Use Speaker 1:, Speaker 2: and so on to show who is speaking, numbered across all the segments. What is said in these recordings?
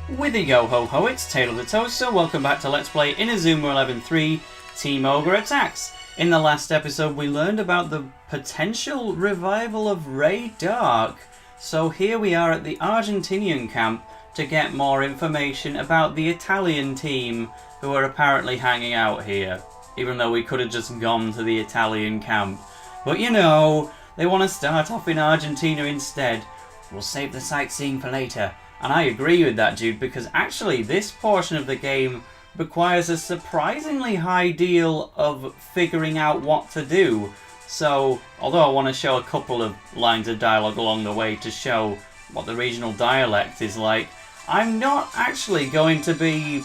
Speaker 1: With a yo-ho-ho, it's Taylor the Toaster. Welcome back to Let's Play Inazuma 11-3 Team Ogre Attacks. In the last episode we learned about the potential revival of Ray Dark. So here we are at the Argentinian camp to get more information about the Italian team who are apparently hanging out here. Even though we could have just gone to the Italian camp. But you know, they want to start off in Argentina instead. We'll save the sightseeing for later. And I agree with that, dude, because actually this portion of the game requires a surprisingly high deal of figuring out what to do. So, although I want to show a couple of lines of dialogue along the way to show what the regional dialect is like, I'm not actually going to be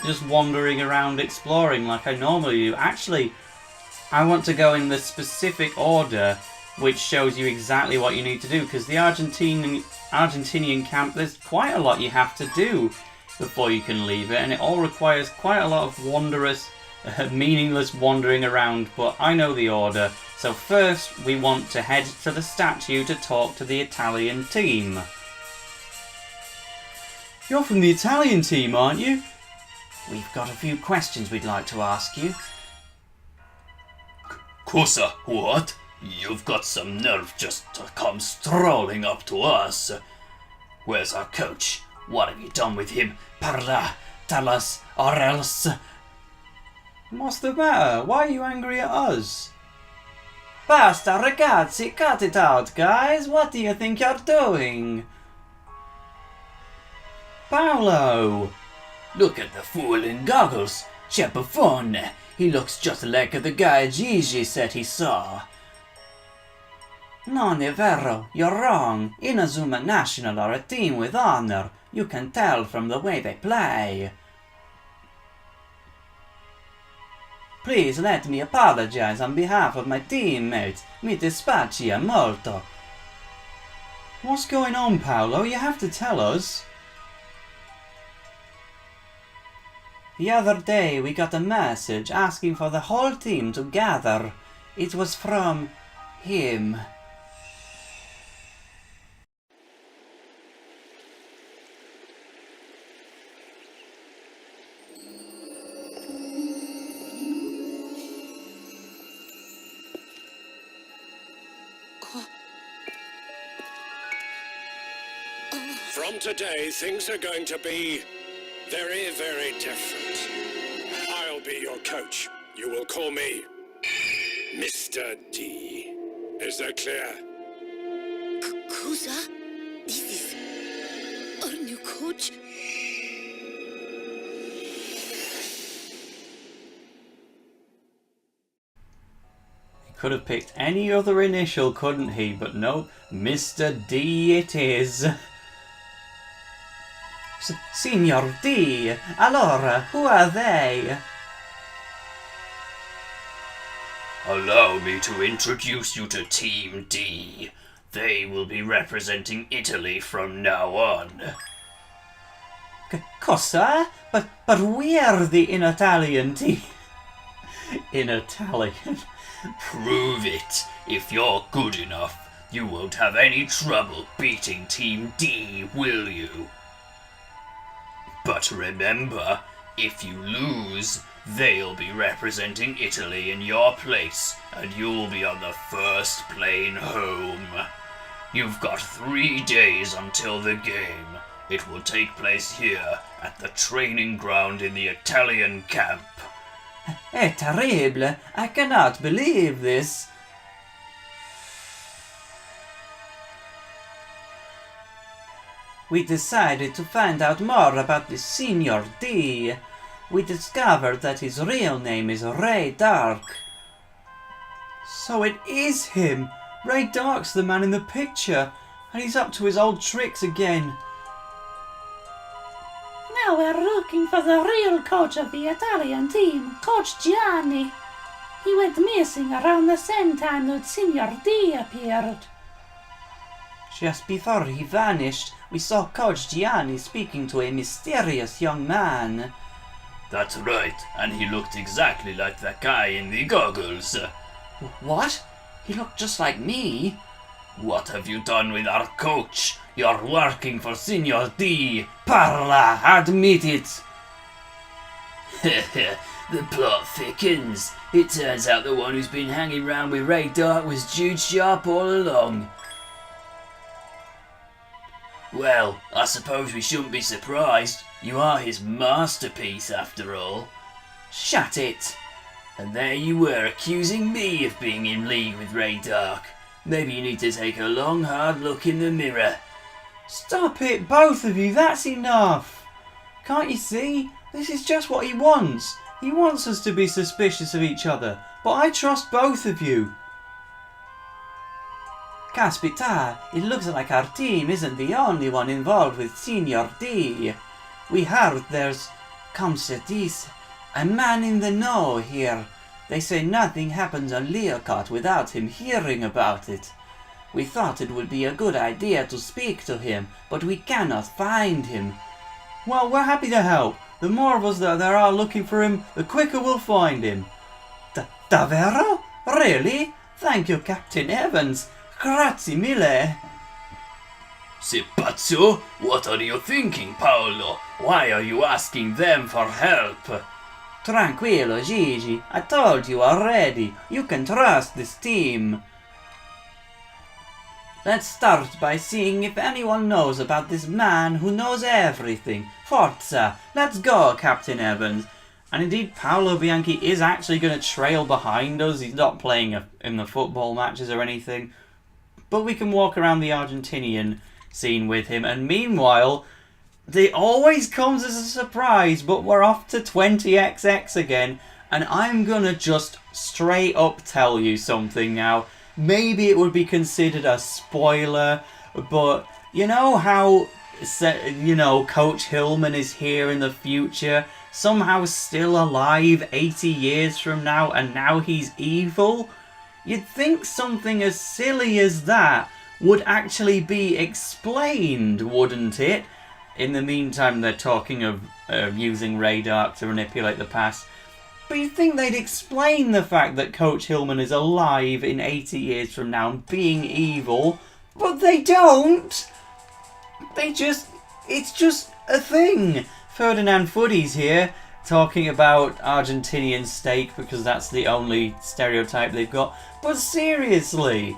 Speaker 1: just wandering around exploring like I normally do. Actually, I want to go in the specific order which shows you exactly what you need to do, because the Argentinian camp, there's quite a lot you have to do before you can leave it, and it all requires quite a lot of wondrous, meaningless wandering around, but I know the order. So first, we want to head to the statue to talk to the Italian team. You're from the Italian team, aren't you? We've got a few questions we'd like to ask you.
Speaker 2: Cosa, what? You've got some nerve just to come strolling up to us. Where's our coach? What have you done with him? Parla, tell us, or else...
Speaker 1: What's the matter? Why are you angry at us? Basta ragazzi, cut it out, guys. What do you think you're doing? Paolo!
Speaker 2: Look at the fool in goggles. C'è buffone. He looks just like the guy Gigi said he saw.
Speaker 1: Non è vero, you're wrong. Inazuma National are a team with honor. You can tell from the way they play. Please let me apologize on behalf of my teammates. Mi dispiace molto. What's going on, Paolo? You have to tell us. The other day we got a message asking for the whole team to gather. It was from him.
Speaker 3: From today, things are going to be very, very different. I'll be your coach. You will call me Mr. D. Is that clear?
Speaker 4: Cosa? This is our new coach?
Speaker 1: He could have picked any other initial, couldn't he? But no, Mr. D it is. Signor D, allora, who are they?
Speaker 2: Allow me to introduce you to Team D. They will be representing Italy from now on.
Speaker 1: Cosa? But we're the Italian team. In Italian.
Speaker 2: Prove it. If you're good enough, you won't have any trouble beating Team D, will you? But remember, if you lose, they'll be representing Italy in your place, and you'll be on the first plane home. You've got 3 days until the game. It will take place here, at the training ground in the Italian camp.
Speaker 1: È terrible! I cannot believe this! We decided to find out more about the Signor D. We discovered that his real name is Ray Dark. So it is him! Ray Dark's the man in the picture, and he's up to his old tricks again.
Speaker 4: Now we're looking for the real coach of the Italian team, Coach Gianni. He went missing around the same time that Signor D appeared.
Speaker 1: Just before he vanished, we saw Coach Gianni speaking to a mysterious young man.
Speaker 2: That's right, and he looked exactly like that guy in the goggles.
Speaker 1: What? He looked just like me.
Speaker 2: What have you done with our coach? You're working for Signor D.
Speaker 1: Parla, admit it.
Speaker 2: The plot thickens. It turns out the one who's been hanging round with Ray Dark was Jude Sharp all along. Well, I suppose we shouldn't be surprised. You are his masterpiece after all.
Speaker 1: Shut it.
Speaker 2: And there you were accusing me of being in league with Ray Dark. Maybe you need to take a long hard look in the mirror.
Speaker 1: Stop it, both of you, that's enough. Can't you see? This is just what he wants. He wants us to be suspicious of each other, but I trust both of you. Caspita, it looks like our team isn't the only one involved with Signor D. We heard there's, comme se dit, a man in the know here. They say nothing happens on Leocott without him hearing about it. We thought it would be a good idea to speak to him, but we cannot find him. Well, we're happy to help. The more of us that there are looking for him, the quicker we'll find him. Davvero? Really? Thank you, Captain Evans. Grazie mille.
Speaker 2: Sei pazzo? What are you thinking, Paolo? Why are you asking them for help?
Speaker 1: Tranquillo, Gigi. I told you already. You can trust this team. Let's start by seeing if anyone knows about this man who knows everything. Forza! Let's go, Captain Evans. And indeed, Paolo Bianchi is actually going to trail behind us. He's not playing in the football matches or anything. But we can walk around the Argentinian scene with him. And meanwhile, it always comes as a surprise, but we're off to 20XX again. And I'm going to just straight up tell you something now. Maybe it would be considered a spoiler, but you know how, Coach Hillman is here in the future, somehow still alive 80 years from now, and now he's evil? You'd think something as silly as that would actually be explained, wouldn't it? In the meantime, they're talking of using radar to manipulate the past. But you'd think they'd explain the fact that Coach Hillman is alive in 80 years from now and being evil, but they don't! It's just a thing. Ferdinand Footy's here, talking about Argentinian steak because that's the only stereotype they've got. But seriously,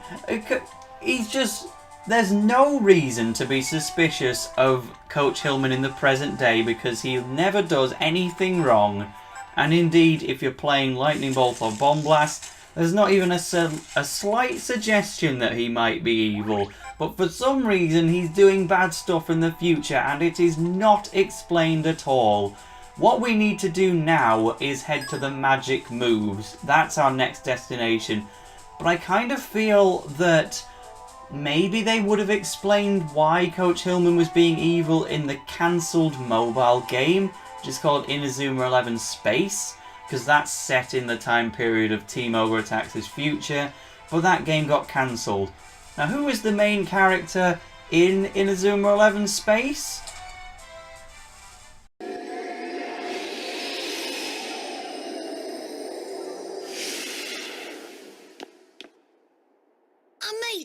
Speaker 1: there's no reason to be suspicious of Coach Hillman in the present day because he never does anything wrong. And indeed, if you're playing Lightning Bolt or Bomb Blast, there's not even a slight suggestion that he might be evil. But for some reason, he's doing bad stuff in the future, and it is not explained at all. What we need to do now is head to the magic moves. That's our next destination. But I kind of feel that maybe they would have explained why Coach Hillman was being evil in the cancelled mobile game, which is called Inazuma 11 Space, because that's set in the time period of Team Ogre Attacks' future, but that game got cancelled. Now, who is the main character in Inazuma 11 Space?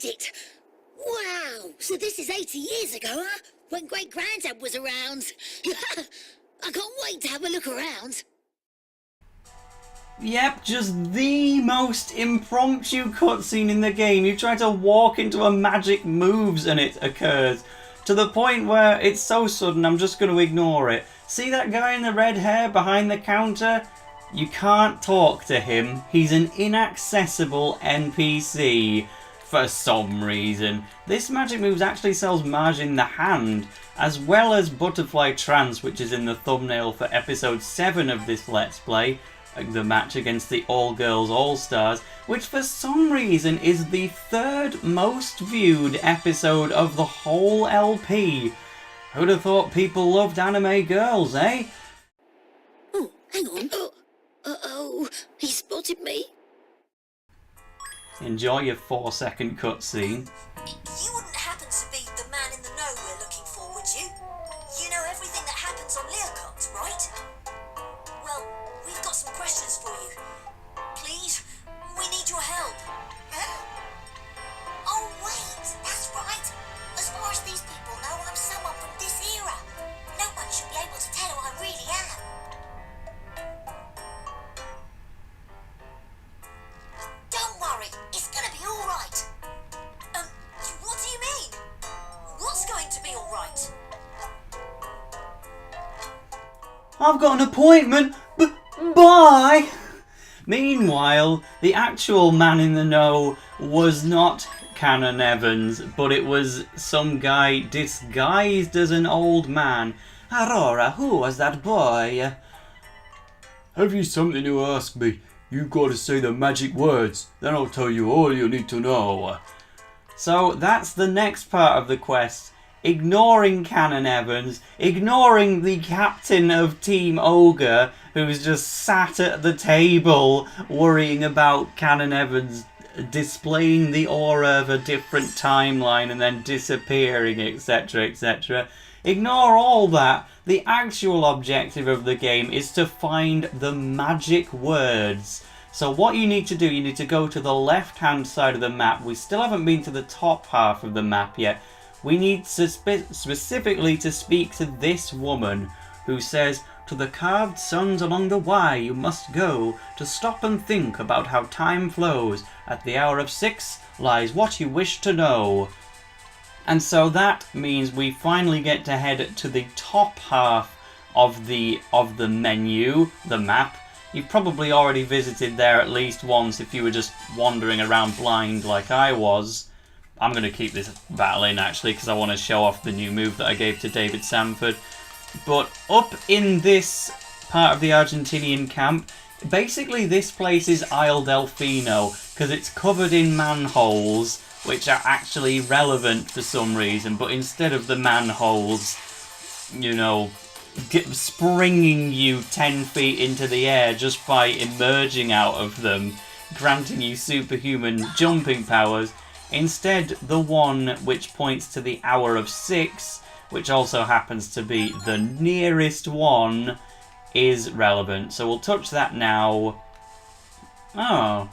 Speaker 5: It. Wow! So this is 80 years ago, huh? When Great Granddad was around. I can't wait to have a look around.
Speaker 1: Yep, just the most impromptu cutscene in the game. You try to walk into a magic moves and it occurs. To the point where it's so sudden I'm just going to ignore it. See that guy in the red hair behind the counter? You can't talk to him. He's an inaccessible NPC. For some reason. This magic moves actually sells Mage in the hand, as well as Butterfly Trance, which is in the thumbnail for episode 7 of this Let's Play, the match against the All Girls All Stars, which for some reason is the 3rd most viewed episode of the whole LP. Who'd have thought people loved anime girls, eh?
Speaker 5: Oh, hang on. Uh-oh, he spotted me.
Speaker 1: Enjoy your 4-second cutscene.
Speaker 6: You wouldn't happen to be the man in the know we're looking for, would you? You know everything that happens on Leocott, right? Well, we've got some questions for you. Please, we need your help. Huh? Oh, wait, that's right. As far as these people
Speaker 1: I've got an appointment. Bye. Meanwhile, the actual man in the know was not Canon Evans, but it was some guy disguised as an old man. Aurora, who was that boy?
Speaker 7: Have you something to ask me? You've got to say the magic words, then I'll tell you all you need to know.
Speaker 1: So that's the next part of the quest. Ignoring Canon Evans, ignoring the captain of Team Ogre, who's just sat at the table worrying about Canon Evans displaying the aura of a different timeline and then disappearing, etc, etc. Ignore all that. The actual objective of the game is to find the magic words. So what you need to do, you need to go to the left-hand side of the map. We still haven't been to the top half of the map yet. We need to specifically to speak to this woman who says, "To the carved suns along the Wye you must go, to stop and think about how time flows. At the hour of 6 lies what you wish to know." And so that means we finally get to head to the top half of the menu, the map. You've probably already visited there at least once if you were just wandering around blind like I was. I'm going to keep this battle in actually because I want to show off the new move that I gave to David Sanford. But up in this part of the Argentinian camp, basically this place is Isle Delfino because it's covered in manholes which are actually relevant for some reason, but instead of the manholes, you know, springing you 10 feet into the air just by emerging out of them, granting you superhuman jumping powers, instead the one which points to the hour of 6, which also happens to be the nearest one, is relevant. So we'll touch that now. Oh,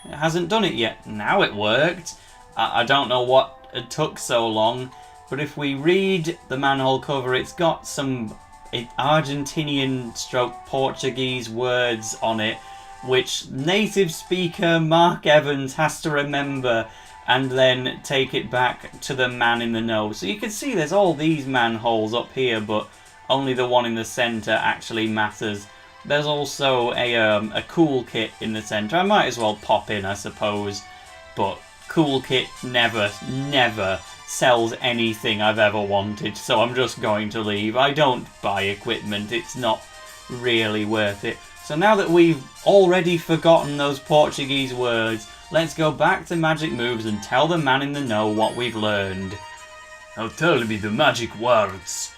Speaker 1: it hasn't done it yet. Now it worked. I don't know what it took so long, but if we read the manhole cover, it's got some Argentinian stroke Portuguese words on it, which native speaker Mark Evans has to remember and then take it back to the man in the know. So you can see there's all these manholes up here, but only the one in the centre actually matters. There's also a cool kit in the centre. I might as well pop in, I suppose, but cool kit never sells anything I've ever wanted, so I'm just going to leave. I don't buy equipment, it's not really worth it. So now that we've already forgotten those Portuguese words, let's go back to magic moves and tell the man in the know what we've learned.
Speaker 7: Now tell me the magic words.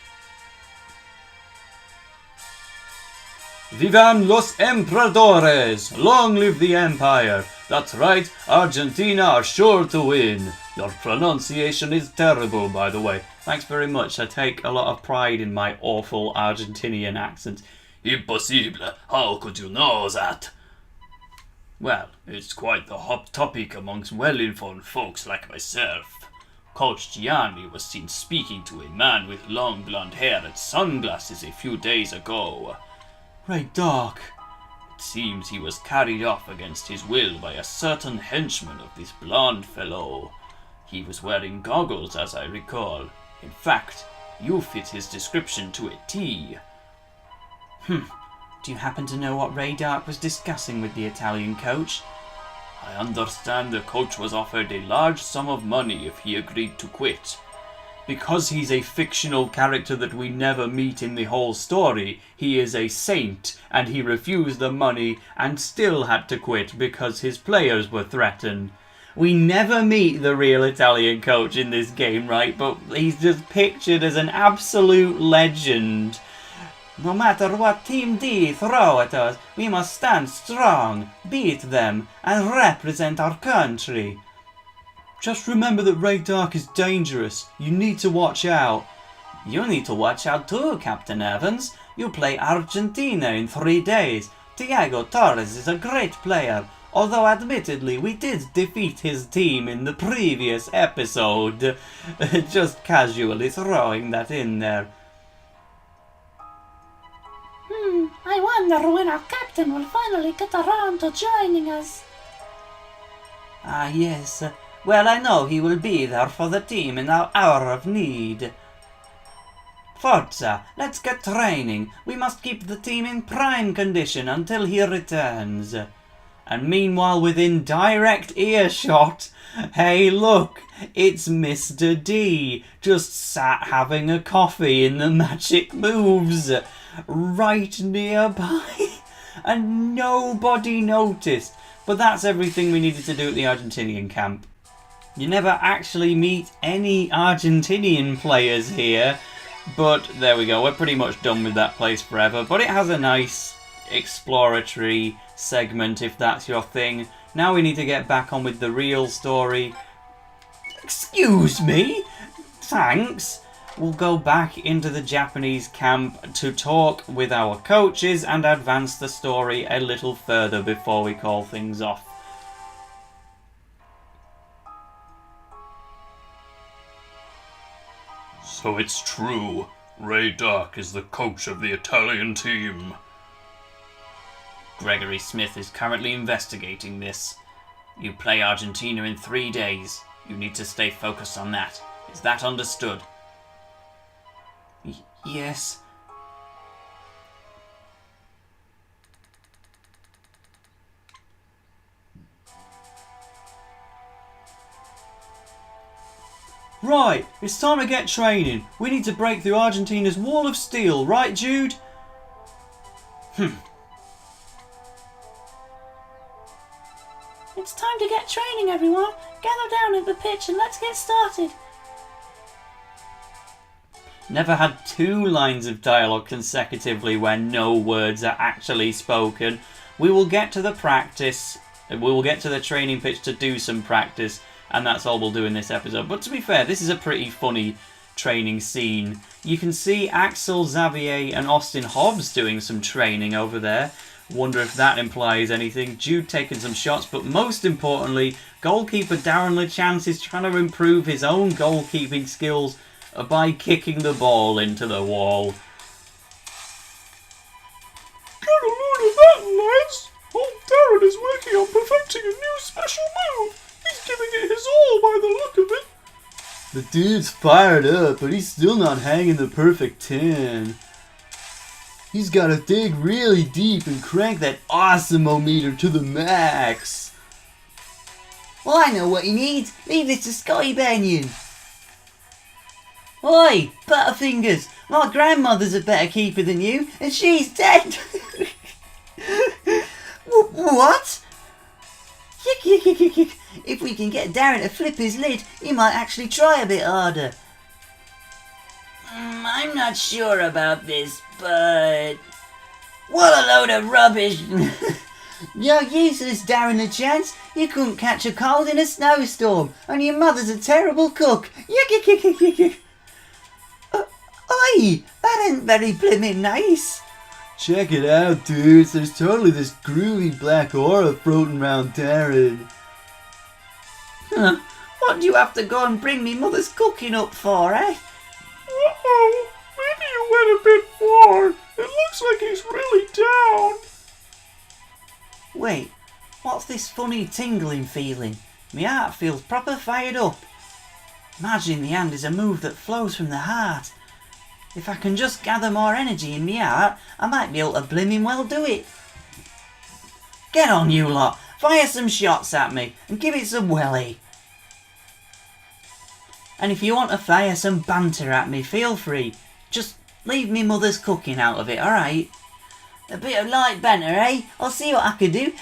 Speaker 7: Vivan los Emperadores! Long live the Empire! That's right, Argentina are sure to win. Your pronunciation is terrible, by the way.
Speaker 1: Thanks very much. I take a lot of pride in my awful Argentinian accent.
Speaker 2: Impossible. How could you know that?
Speaker 7: Well, it's quite the hot topic amongst well-informed folks like myself.
Speaker 2: Coach Gianni was seen speaking to a man with long blonde hair and sunglasses a few days ago.
Speaker 1: Right, Doc.
Speaker 2: It seems he was carried off against his will by a certain henchman of this blonde fellow. He was wearing goggles, as I recall. In fact, you fit his description to a T.
Speaker 1: Do you happen to know what Ray Dark was discussing with the Italian coach?
Speaker 2: I understand the coach was offered a large sum of money if he agreed to quit.
Speaker 7: Because he's a fictional character that we never meet in the whole story, he is a saint, and he refused the money and still had to quit because his players were threatened.
Speaker 1: We never meet the real Italian coach in this game, right? But he's just pictured as an absolute legend. No matter what Team D throw at us, we must stand strong, beat them, and represent our country.
Speaker 7: Just remember that Ray Dark is dangerous. You need to watch out.
Speaker 1: You need to watch out too, Captain Evans. You play Argentina in 3 days. Diego Torres is a great player, although admittedly we did defeat his team in the previous episode. Just casually throwing that in there.
Speaker 4: I wonder when our captain will finally get around to joining us.
Speaker 1: Ah, yes. Well, I know he will be there for the team in our hour of need. Forza, let's get training. We must keep the team in prime condition until he returns. And meanwhile, within direct earshot, hey look, it's Mr. D, just sat having a coffee in the Magic Moves, right nearby. And nobody noticed. But that's everything we needed to do at the Argentinian camp. You never actually meet any Argentinian players here. But there we go, we're pretty much done with that place forever. But it has a nice exploratory segment if that's your thing. Now we need to get back on with the real story. Excuse me? Thanks. We'll go back into the Japanese camp to talk with our coaches and advance the story a little further before we call things off.
Speaker 2: So it's true. Ray Dark is the coach of the Italian team.
Speaker 1: Gregory Smith is currently investigating this. You play Argentina in 3 days. You need to stay focused on that. Is that understood? Yes. Right, it's time to get training. We need to break through Argentina's wall of steel, right, Jude?
Speaker 4: It's time to get training, everyone. Gather down at the pitch and let's get started.
Speaker 1: Never had 2 lines of dialogue consecutively where no words are actually spoken. We will get to the practice. We will get to the training pitch to do some practice. And that's all we'll do in this episode. But to be fair, this is a pretty funny training scene. You can see Axel, Xavier and Austin Hobbs doing some training over there. Wonder if that implies anything. Jude taking some shots, but most importantly, goalkeeper Darren LaChance is trying to improve his own goalkeeping skills by kicking the ball into the wall.
Speaker 2: Get a load of that, lads! Old Darren is working on perfecting a new special move. He's giving it his all by the look of it.
Speaker 7: The dude's fired up, but he's still not hanging the perfect 10. He's got to dig really deep and crank that awesome-o-meter to the max.
Speaker 8: Well, I know what he needs. Leave this to Scotty Benyon. Oi, Butterfingers. My grandmother's a better keeper than you, and she's dead. What? If we can get Darren to flip his lid, he might actually try a bit harder. I'm not sure about this, but... What a load of rubbish! You're useless, Darren LaChance. You couldn't catch a cold in a snowstorm, and your mother's a terrible cook. Oi, that ain't very blimmin' nice.
Speaker 7: Check it out, dudes. There's totally this groovy black aura floating around Darren.
Speaker 8: Huh. What do you have to go and bring me mother's cooking up for, eh?
Speaker 2: Uh-oh, maybe you went a bit far. It looks like he's really down.
Speaker 8: Wait, what's this funny tingling feeling? My heart feels proper fired up. Marching the hand is a move that flows from the heart. If I can just gather more energy in my heart, I might be able to blimmin' well do it. Get on, you lot. Fire some shots at me and give it some welly. And if you want to fire some banter at me, feel free. Just leave me mother's cooking out of it, alright? A bit of light banter, eh? I'll see what I can do.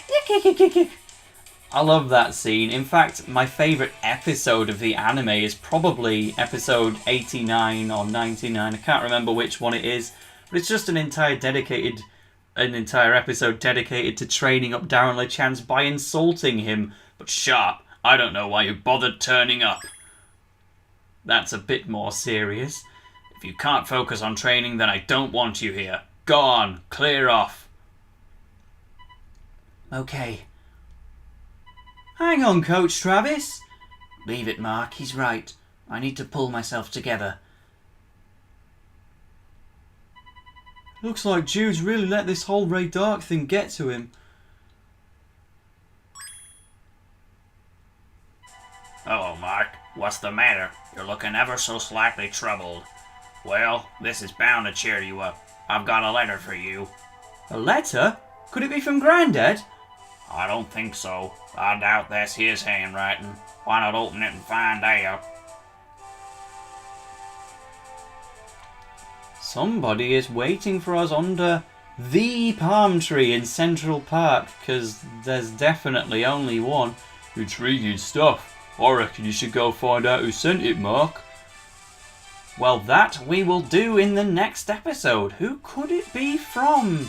Speaker 1: I love that scene. In fact, my favourite episode of the anime is probably episode 89 or 99. I can't remember which one it is. But it's just an entire episode dedicated to training up Darren LaChance by insulting him.
Speaker 2: But sharp, I don't know why you bothered turning up.
Speaker 1: That's a bit more serious.
Speaker 2: If you can't focus on training, then I don't want you here. Go on, clear off.
Speaker 8: Okay.
Speaker 1: Hang on, Coach Travis.
Speaker 8: Leave it, Mark. He's right. I need to pull myself together.
Speaker 1: Looks like Jude's really let this whole Ray Dark thing get to him.
Speaker 2: Hello, Mark. What's the matter? You're looking ever so slightly troubled. Well, this is bound to cheer you up. I've got a letter for you.
Speaker 7: A letter? Could it be from Grandad?
Speaker 2: I don't think so. I doubt that's his handwriting. Why not open it and find out?
Speaker 7: Somebody is waiting for us under the palm tree in Central Park, because there's definitely only one. Intriguing stuff. I reckon you should go find out who sent it, Mark. Well, that we will do in the next episode. Who could it be from? ...